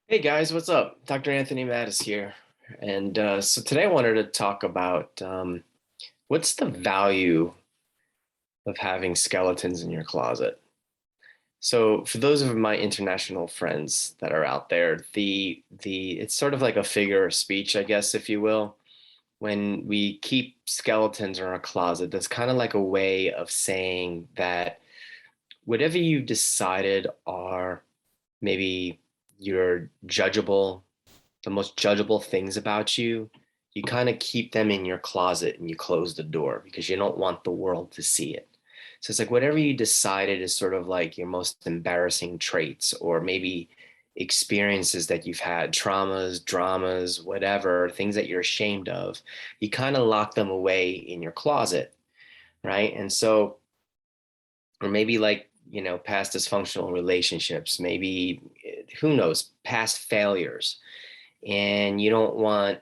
Hey guys, what's up? Dr. Anthony Mattis here. And so today I wanted to talk about what's the value of having skeletons in your closet. So for those of my international friends that are out there, the it's sort of like a figure of speech, I guess, if you will. When we keep skeletons in our closet, that's kind of like a way of saying that whatever you decided are maybe your judgeable the most judgeable things about you, you kind of keep them in your closet and you close the door because you don't want the world to see it. So it's like whatever you decided is sort of like your most embarrassing traits or maybe experiences that you've had, traumas, dramas, whatever, things that you're ashamed of, you kind of lock them away in your closet, right? And so, or maybe like, past dysfunctional relationships, maybe, who knows, past failures, and you don't want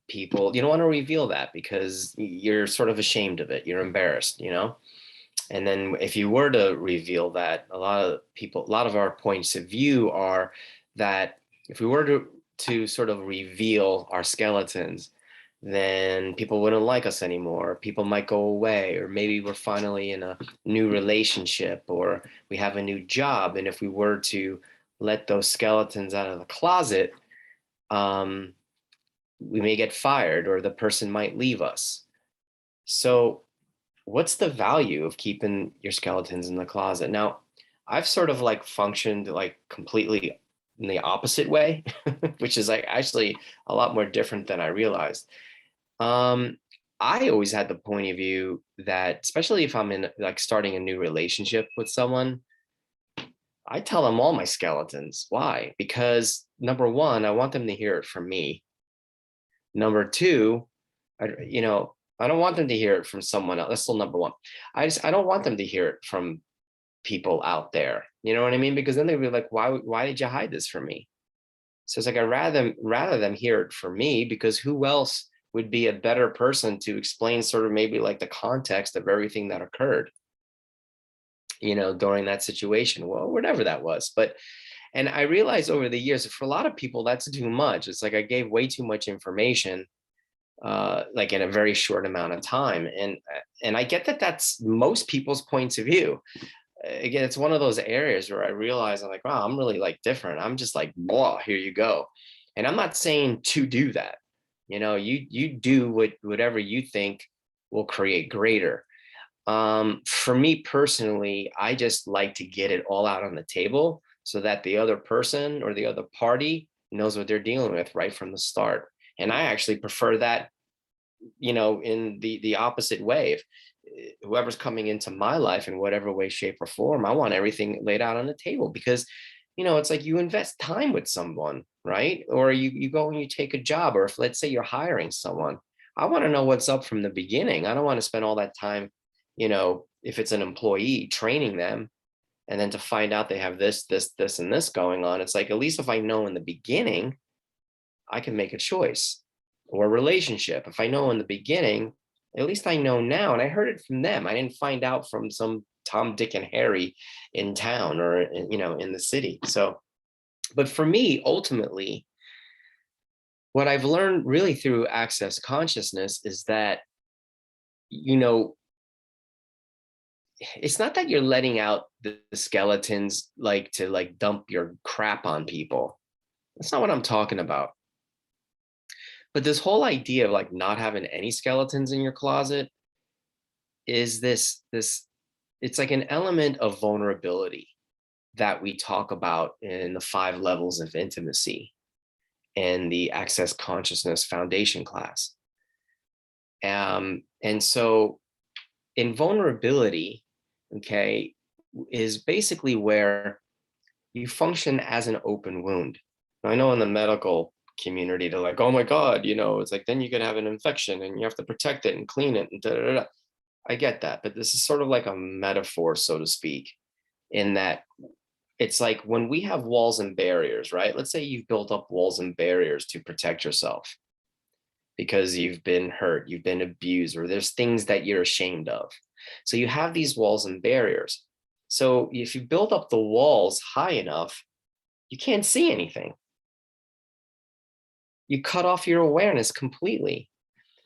to reveal that because you're sort of ashamed of it, you're embarrassed. And then if you were to reveal that, a lot of our points of view are that if we were to sort of reveal our skeletons, then people wouldn't like us anymore, people might go away, or maybe we're finally in a new relationship or we have a new job, and if we were to let those skeletons out of the closet, um, we may get fired or the person might leave us. So, what's the value of keeping your skeletons in the closet? Now, I've sort of like functioned like completely in the opposite way, which is like actually a lot more different than I realized. Um, I always had the point of view that, especially if I'm in like starting a new relationship with someone, I tell them all my skeletons. Why? Because number one, I want them to hear it from me. Number two, I don't want them to hear it from someone else. That's still number one. I don't want them to hear it from people out there. You know what I mean? Because then they'd be like, why did you hide this from me? So it's like I rather them hear it from me, because who else would be a better person to explain sort of maybe like the context of everything that occurred, during that situation. Well, whatever that was. And I realized over the years that for a lot of people, that's too much. It's like I gave way too much information, like in a very short amount of time. And I get that that's most people's points of view. Again, it's one of those areas where I realize I'm like, wow, I'm really like different. I'm just like, blah, here you go. And I'm not saying to do that. You do whatever you think will create greater. For me personally, I just like to get it all out on the table so that the other person or the other party knows what they're dealing with right from the start. And I actually prefer that, in the opposite way. If whoever's coming into my life in whatever way, shape, or form, I want everything laid out on the table, because it's like you invest time with someone, right? Or you go and you take a job, or if let's say you're hiring someone, I want to know what's up from the beginning. I don't want to spend all that time, if it's an employee, training them, and then to find out they have this and this going on. It's like, at least if I know in the beginning, I can make a choice. Or a relationship, if I know in the beginning, at least I know now. And I heard it from them. I didn't find out from some Tom, Dick, and Harry in town or in the city. So, but for me, ultimately, what I've learned really through access consciousness is that, you know, it's not that you're letting out the skeletons like to like dump your crap on people. That's not what I'm talking about. But this whole idea of like not having any skeletons in your closet is this it's like an element of vulnerability that we talk about in the 5 levels of intimacy and the access consciousness foundation class. And so invulnerability, okay, is basically where you function as an open wound. Now, I know in the medical community, they're like, oh my God, it's like then you could have an infection and you have to protect it and clean it and da da da. I get that, but this is sort of like a metaphor, so to speak, in that it's like when we have walls and barriers, right? Let's say you've built up walls and barriers to protect yourself because you've been hurt, you've been abused, or there's things that you're ashamed of. So you have these walls and barriers. So if you build up the walls high enough, you can't see anything. you cut off your awareness completely.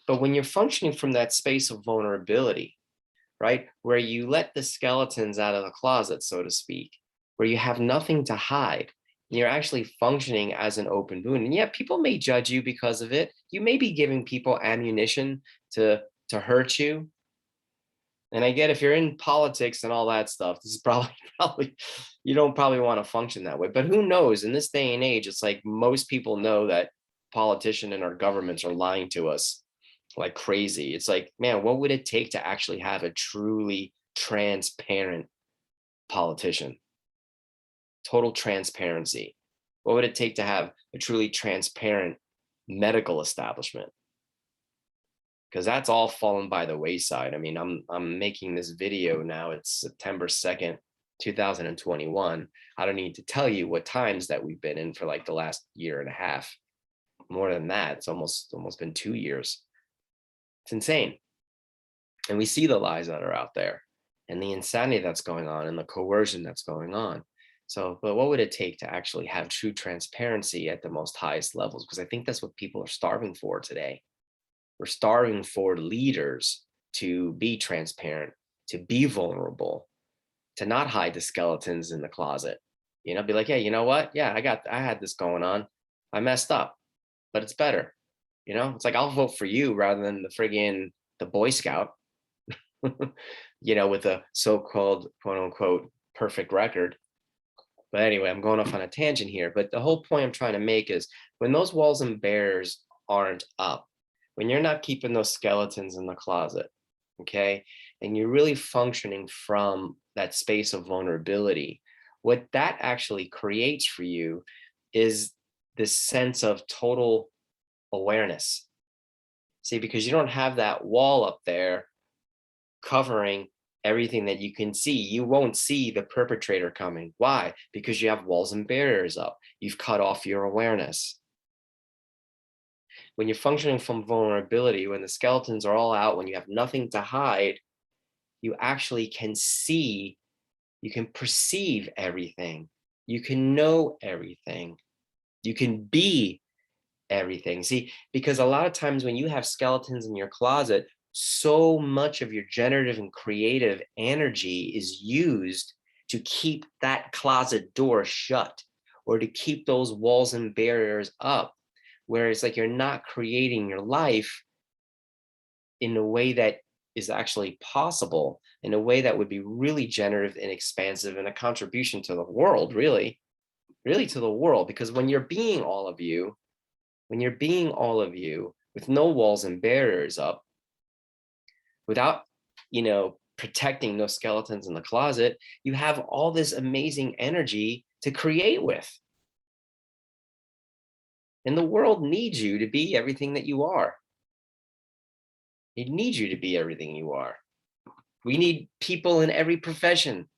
But when you're functioning from that space of vulnerability, right, where you let the skeletons out of the closet, so to speak, where you have nothing to hide, you're actually functioning as an open wound. And yet people may judge you because of it. You may be giving people ammunition to hurt you. And I get, if you're in politics and all that stuff, this is probably probably you don't probably want to function that way. But who knows? In this day and age, it's like most people know that politicians and our governments are lying to us like crazy. It's like, man, what would it take to actually have a truly transparent politician? Total transparency. What would it take to have a truly transparent medical establishment? Because that's all fallen by the wayside. I mean, I'm making this video now. It's September 2nd, 2021. I don't need to tell you what times that we've been in for like the last year and a half. More than that, it's almost been 2 years. It's insane. And we see the lies that are out there and the insanity that's going on and the coercion that's going on. So, but what would it take to actually have true transparency at the most highest levels? Because I think that's what people are starving for today. We're starving for leaders to be transparent, to be vulnerable, to not hide the skeletons in the closet. You know, be like, hey, you know what? Yeah, I had this going on. I messed up, but it's better. You know, it's like, I'll vote for you rather than the Boy Scout, you know, with a so-called quote unquote perfect record. But anyway, I'm going off on a tangent here. But the whole point I'm trying to make is when those walls and barriers aren't up, when you're not keeping those skeletons in the closet, okay, and you're really functioning from that space of vulnerability, what that actually creates for you is this sense of total awareness. See, because you don't have that wall up there covering everything that you can see. You won't see the perpetrator coming. Why? Because you have walls and barriers up. You've cut off your awareness. When you're functioning from vulnerability, when the skeletons are all out, when you have nothing to hide, you actually can see, you can perceive everything. You can know everything. You can be everything. See, because a lot of times when you have skeletons in your closet, so much of your generative and creative energy is used to keep that closet door shut or to keep those walls and barriers up, where it's like you're not creating your life in a way that is actually possible, in a way that would be really generative and expansive and a contribution to the world, really to the world. Because when you're being all of you, with no walls and barriers up, without, you know, protecting those skeletons in the closet, you have all this amazing energy to create with. And the world needs you to be everything that you are. It needs you to be everything you are. We need people in every profession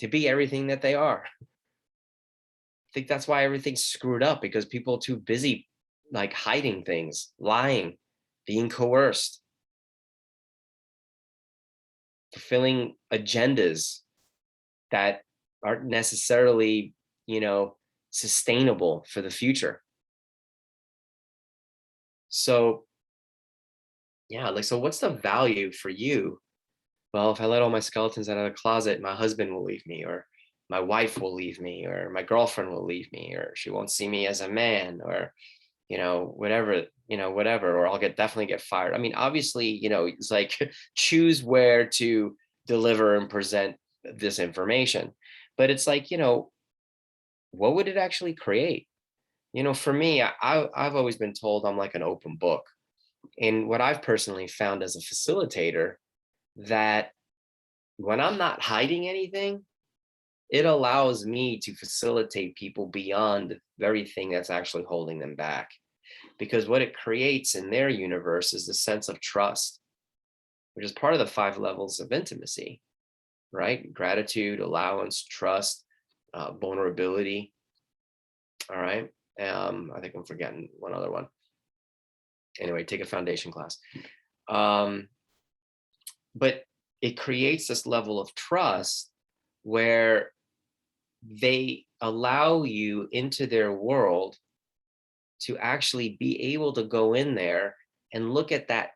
to be everything that they are. I think that's why everything's screwed up, because people are too busy like hiding things, lying, being coerced, fulfilling agendas that aren't necessarily, you know, sustainable for the future. So yeah, like, so what's the value for you? Well, if I let all my skeletons out of the closet, my husband will leave me, or my wife will leave me, or my girlfriend will leave me, or she won't see me as a man, or, you know, whatever, or I'll definitely get fired. I mean, obviously, you know, it's like choose where to deliver and present this information. But it's like, you know, what would it actually create? You know, for me, I've always been told I'm like an open book. And what I've personally found as a facilitator, that when I'm not hiding anything, it allows me to facilitate people beyond the very thing that's actually holding them back. Because what it creates in their universe is the sense of trust, which is part of the 5 levels of intimacy, right? Gratitude, allowance, trust, vulnerability. All right. I think I'm forgetting one other one. Anyway, take a foundation class. But it creates this level of trust where they allow you into their world to actually be able to go in there and look at that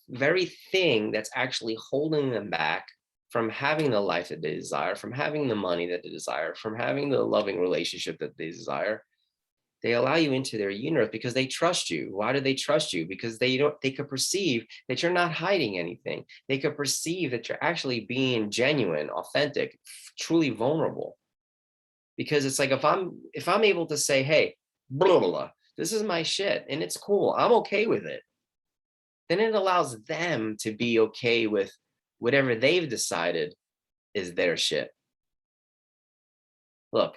very thing that's actually holding them back from having the life that they desire, from having the money that they desire, from having the loving relationship that they desire. They allow you into their universe because they trust you. Why do they trust you? Because they could perceive that you're not hiding anything. They could perceive that you're actually being genuine, authentic, truly vulnerable. Because it's like if I'm able to say, hey, blah, blah, blah, this is my shit and it's cool, I'm okay with it, then it allows them to be okay with whatever they've decided is their shit. Look,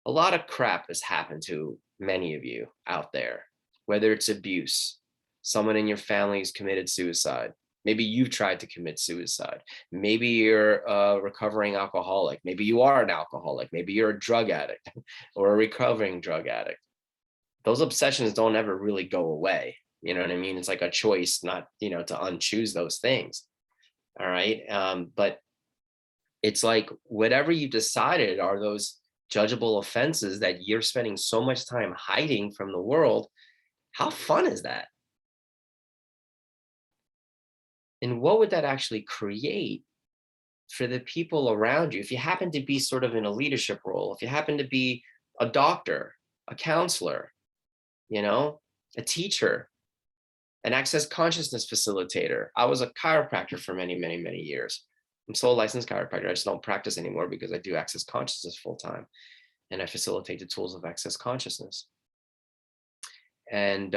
a lot of crap has happened to many of you out there, whether it's abuse, someone in your family has committed suicide. Maybe you've tried to commit suicide. Maybe you're a recovering alcoholic. Maybe you are an alcoholic. Maybe you're a drug addict or a recovering drug addict. Those obsessions don't ever really go away. You know what I mean? It's like a choice not, to unchoose those things. All right. But it's like whatever you decided are those judgeable offenses that you're spending so much time hiding from the world. How fun is that? And what would that actually create for the people around you? If you happen to be sort of in a leadership role, if you happen to be a doctor, a counselor, a teacher, an access consciousness facilitator. I was a chiropractor for many, many, many years. I'm still a licensed chiropractor. I just don't practice anymore because I do access consciousness full time and I facilitate the tools of access consciousness. And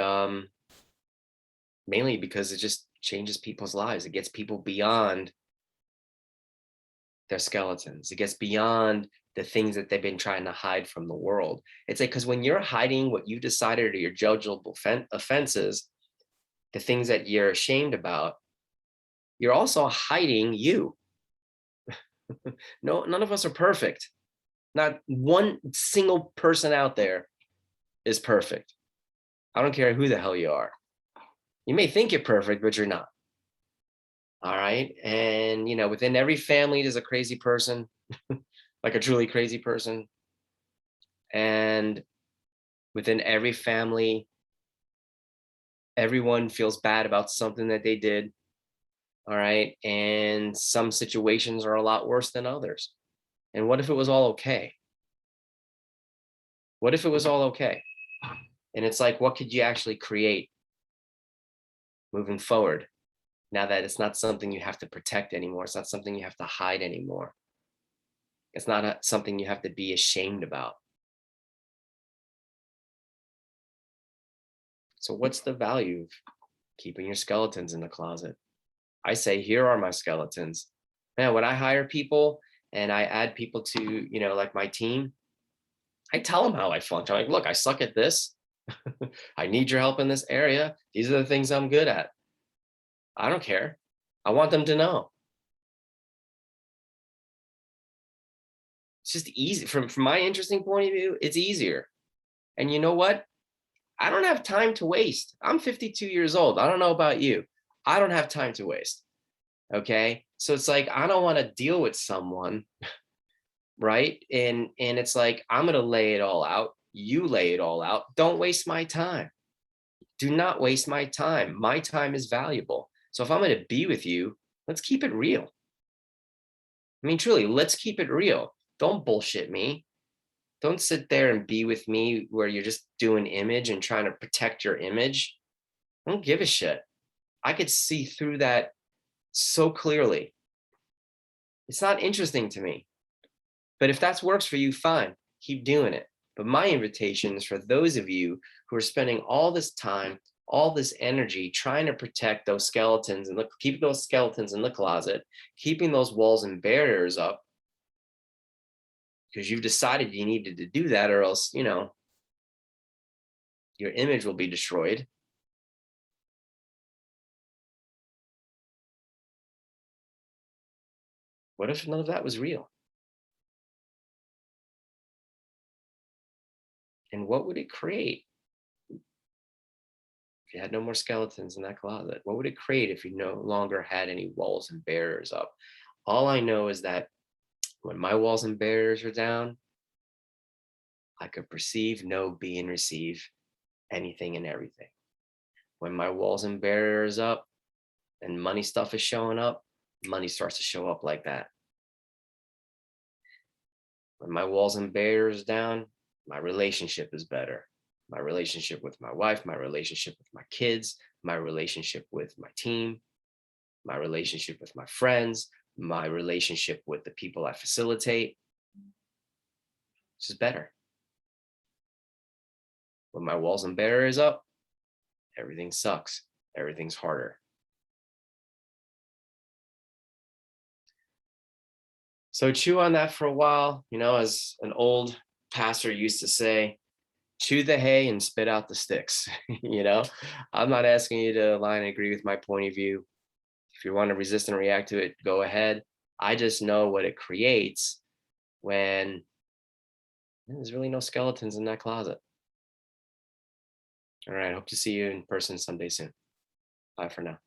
mainly because it just changes people's lives. It gets people beyond their skeletons. It gets beyond the things that they've been trying to hide from the world. It's like, because when you're hiding what you decided are your judgeable offenses, the things that you're ashamed about, you're also hiding you. No, none of us are perfect. Not one single person out there is perfect. I don't care who the hell you are. You may think you're perfect, but you're not. All right. And, within every family, there's a crazy person, like a truly crazy person. And within every family, everyone feels bad about something that they did. All right. And some situations are a lot worse than others. And what if it was all okay? What if it was all okay? And it's like, what could you actually create moving forward now that it's not something you have to protect anymore? It's not something you have to hide anymore. It's not something you have to be ashamed about. So what's the value of keeping your skeletons in the closet? I say, here are my skeletons. Man, when I hire people and I add people to, like my team, I tell them how I function. I'm like, look, I suck at this. I need your help in this area. These are the things I'm good at. I don't care. I want them to know. It's just easy. From my interesting point of view, it's easier. And you know what? I don't have time to waste. I'm 52 years old. I don't know about you. I don't have time to waste. Okay. So it's like, I don't want to deal with someone, right? And it's like, I'm going to lay it all out. You lay it all out. Don't waste my time. Do not waste my time. My time is valuable. So if I'm going to be with you, let's keep it real. I mean, truly, let's keep it real. Don't bullshit me. Don't sit there and be with me where you're just doing image and trying to protect your image. I don't give a shit. I could see through that so clearly. It's not interesting to me. But if that works for you, fine, keep doing it. But my invitation is for those of you who are spending all this time, all this energy trying to protect those skeletons and keep those skeletons in the closet, keeping those walls and barriers up, because you've decided you needed to do that, or else, your image will be destroyed. What if none of that was real? And what would it create if you had no more skeletons in that closet? What would it create if you no longer had any walls and barriers up? All I know is that when my walls and barriers are down, I could perceive, know, be, and receive anything and everything. When my walls and barriers up and money stuff is showing up, money starts to show up like that. When my walls and barriers down, my relationship is better. My relationship with my wife, my relationship with my kids, my relationship with my team, my relationship with my friends, my relationship with the people I facilitate, it's just better. When my walls and barriers up, everything sucks. Everything's harder. So chew on that for a while. As an old pastor used to say, chew the hay and spit out the sticks. I'm not asking you to align and agree with my point of view. If you want to resist and react to it, go ahead. I just know what it creates when there's really no skeletons in that closet. All right. Hope to see you in person someday soon. Bye for now.